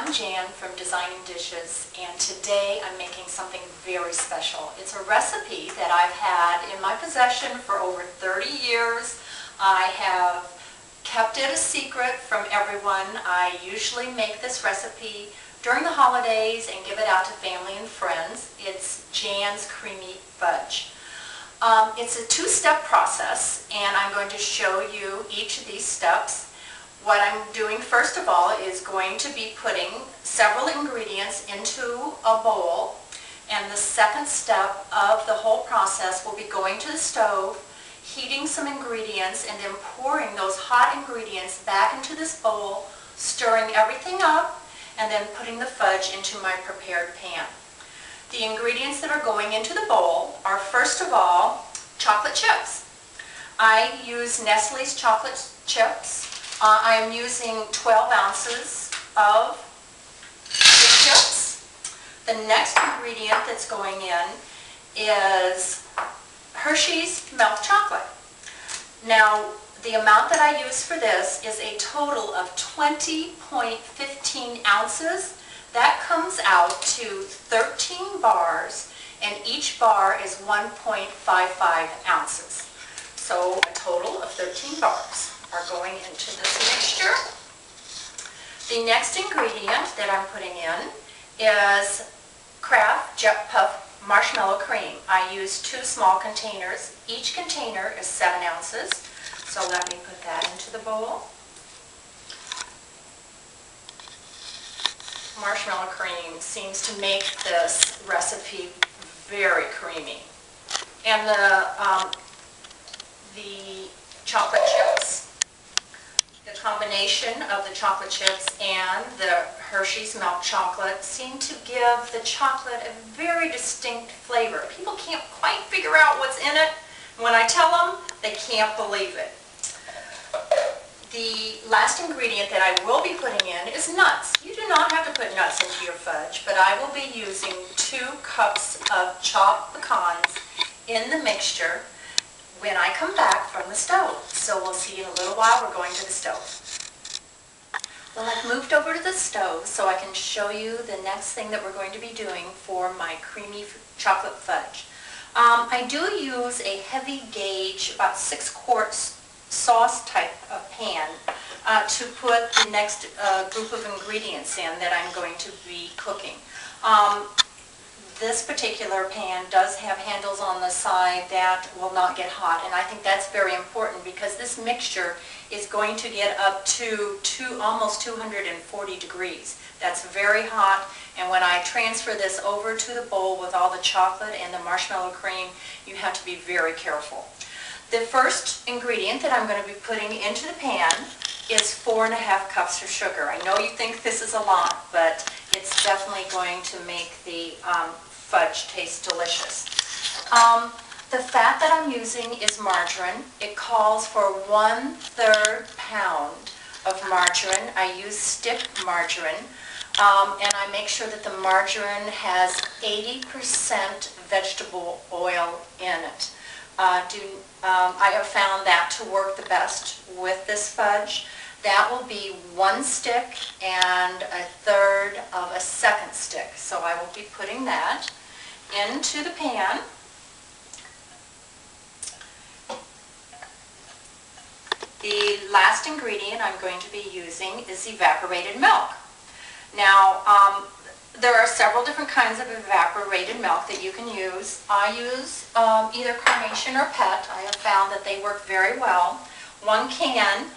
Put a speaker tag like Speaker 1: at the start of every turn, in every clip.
Speaker 1: I'm Jan from Designing Dishes, and today I'm making something very special. It's a recipe that I've had in my possession for over 30 years. I have kept it a secret from everyone. I usually make this recipe during the holidays and give it out to family and friends. It's Jan's Creamy Fudge. It's a two-step process, and I'm going to show you each of these steps. What I'm doing first of all is going to be putting several ingredients into a bowl, and the second step of the whole process will be going to the stove, heating some ingredients, and then pouring those hot ingredients back into this bowl, stirring everything up, and then putting the fudge into my prepared pan. The ingredients that are going into the bowl are, first of all, chocolate chips. I use Nestle's chocolate chips. I am using 12 ounces of the chips. The next ingredient that's going in is Hershey's milk chocolate. Now, the amount that I use for this is a total of 20.15 ounces. That comes out to 13 bars, and each bar is 1.55 ounces. So a total of 13 bars are going into this mixture. The next ingredient that I'm putting in is Kraft Jet Puff marshmallow cream. I use 2 small containers. Each container is 7 ounces. So let me put that into the bowl. Marshmallow cream seems to make this recipe very creamy. And the chocolate chips. The combination of the chocolate chips and the Hershey's milk chocolate seem to give the chocolate a very distinct flavor. People can't quite figure out what's in it. When I tell them, they can't believe it. The last ingredient that I will be putting in is nuts. You do not have to put nuts into your fudge, but I will be using 2 cups of chopped pecans in the mixture when I come back from the stove. So we'll see in a little while. We're going to the stove. Well, I've moved over to the stove so I can show you the next thing that we're going to be doing for my creamy chocolate fudge. I do use a heavy gauge, about 6 quarts sauce type of pan to put the next group of ingredients in that I'm going to be cooking. This particular pan does have handles on the side that will not get hot, and I think that's very important because this mixture is going to get up to almost 240 degrees. That's very hot, and when I transfer this over to the bowl with all the chocolate and the marshmallow cream, you have to be very careful. The first ingredient that I'm going to be putting into the pan is 4.5 cups of sugar. I know you think this is a lot, but it's definitely going to make the fudge taste delicious. The fat that I'm using is margarine. It calls for 1/3 pound of margarine. I use stick margarine, and I make sure that the margarine has 80% vegetable oil in it. I have found that to work the best with this fudge. That will be 1 stick and 1/3 of a second stick. So I will be putting that into the pan. The last ingredient I'm going to be using is evaporated milk. Now, there are several different kinds of evaporated milk that you can use. I use either Carnation or Pet. I have found that they work very well. 1 can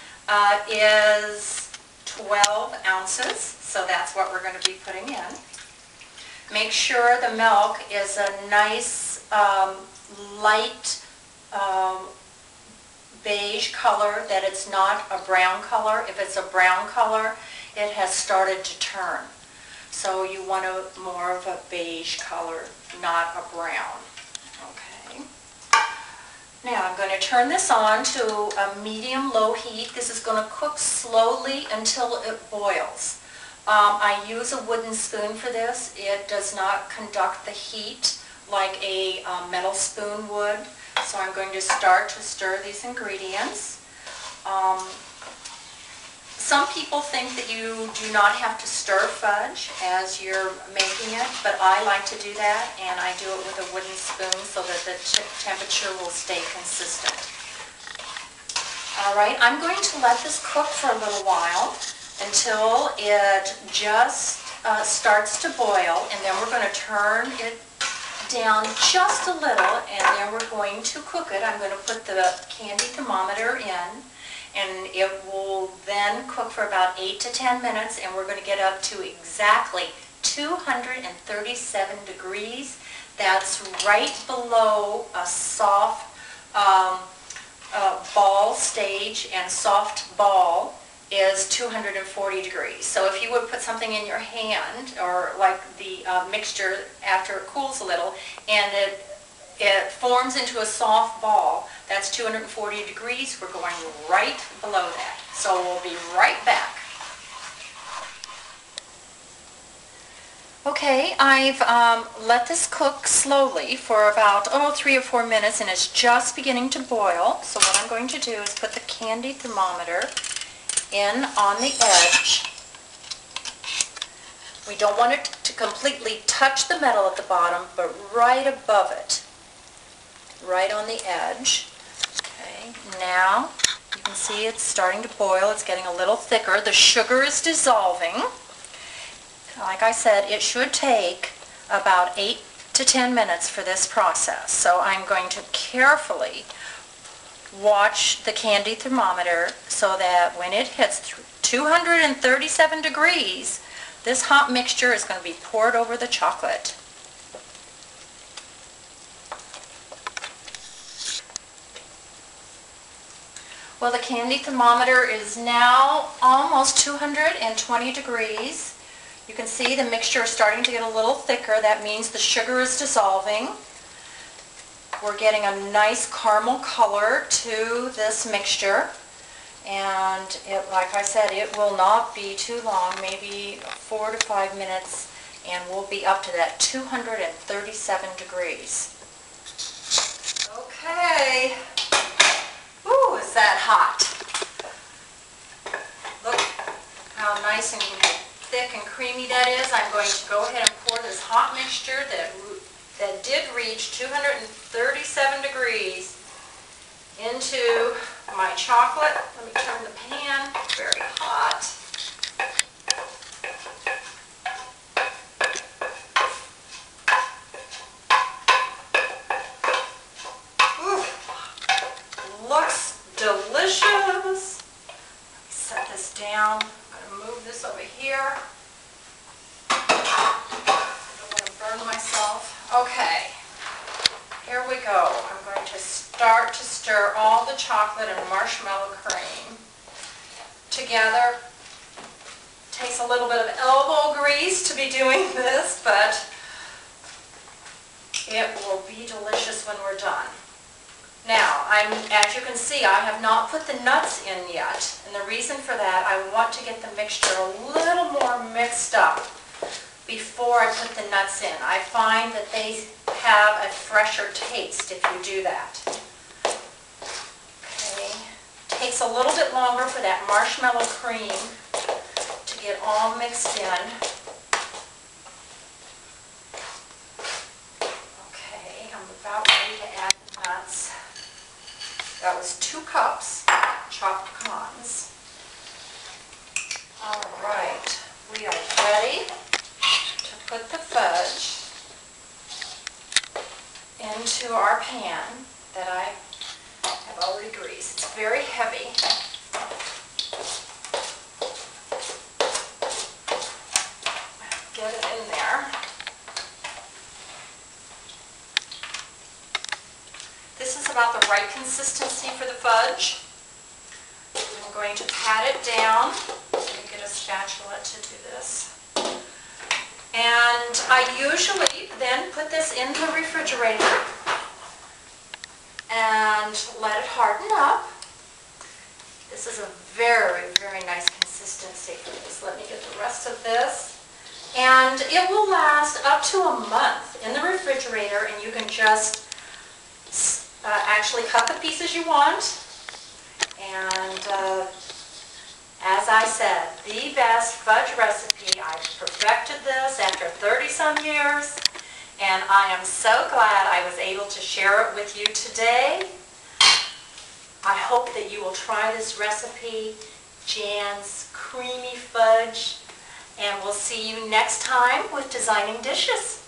Speaker 1: is 12 ounces, so that's what we're going to be putting in. Make sure the milk is a nice light beige color, that it's not a brown color. If it's a brown color, it has started to turn. So you want more of a beige color, not a brown. Okay. Now I'm going to turn this on to a medium-low heat. This is going to cook slowly until it boils. I use a wooden spoon for this. It does not conduct the heat like a metal spoon would. So I'm going to start to stir these ingredients. Some people think that you do not have to stir fudge as you're making it, but I like to do that, and I do it with a wooden spoon so that the temperature will stay consistent. All right, I'm going to let this cook for a little while until it just starts to boil, and then we're going to turn it down just a little, and then we're going to cook it. I'm going to put the candy thermometer in, and it will then cook for about 8 to 10 minutes, and we're going to get up to exactly 237 degrees. That's right below a soft ball stage, and soft ball is 240 degrees. So if you would put something in your hand, or like the mixture after it cools a little, and it forms into a soft ball, that's 240 degrees. We're going right below that. So we'll be right back. Okay, I've let this cook slowly for about 3 or 4 minutes, and it's just beginning to boil. So what I'm going to do is put the candy thermometer in on the edge. We don't want it to completely touch the metal at the bottom, but right above it, right on the edge. Okay, now you can see it's starting to boil. It's getting a little thicker. The sugar is dissolving. Like I said, it should take about 8 to 10 minutes for this process. So I'm going to carefully watch the candy thermometer so that when it hits 237 degrees, this hot mixture is going to be poured over the chocolate. Well, the candy thermometer is now almost 220 degrees. You can see the mixture is starting to get a little thicker. That means the sugar is dissolving. We're getting a nice caramel color to this mixture. And it, like I said, it will not be too long, maybe 4 to 5 minutes, and we'll be up to that 237 degrees. Okay. Ooh, is that hot? Look how nice and thick and creamy that is. I'm going to go ahead and pour this hot mixture that did reach 237 degrees into my chocolate. Let me turn the pan. Very hot. Ooh, looks delicious. Let me set this down. I'm going to move this over here. I don't want to burn myself. Okay, here we go. I'm going to start to stir all the chocolate and marshmallow cream together. Takes a little bit of elbow grease to be doing this, but it will be delicious when we're done. Now, as you can see, I have not put the nuts in yet, and the reason for that, I want to get the mixture a little more mixed up before I put the nuts in. I find that they have a fresher taste if you do that. Okay, takes a little bit longer for that marshmallow cream to get all mixed in. Okay, I'm about ready to add the nuts. That was 2 cups chopped pecans. All right, we are ready to put the fudge into our pan that I have already greased. It's very heavy. Get it in there. This is about the right consistency for the fudge. I'm going to pat it down. Let me get a spatula to do this. And I usually then put this in the refrigerator and let it harden up. This is a very, very nice consistency for this. Let me get the rest of this. And it will last up to a month in the refrigerator, and you can just actually cut the pieces you want. And as I I said, the best fudge recipe. I perfected this after 30-some years, and I am so glad I was able to share it with you today. I hope that you will try this recipe, Jan's Creamy Fudge, and we'll see you next time with Designing Dishes.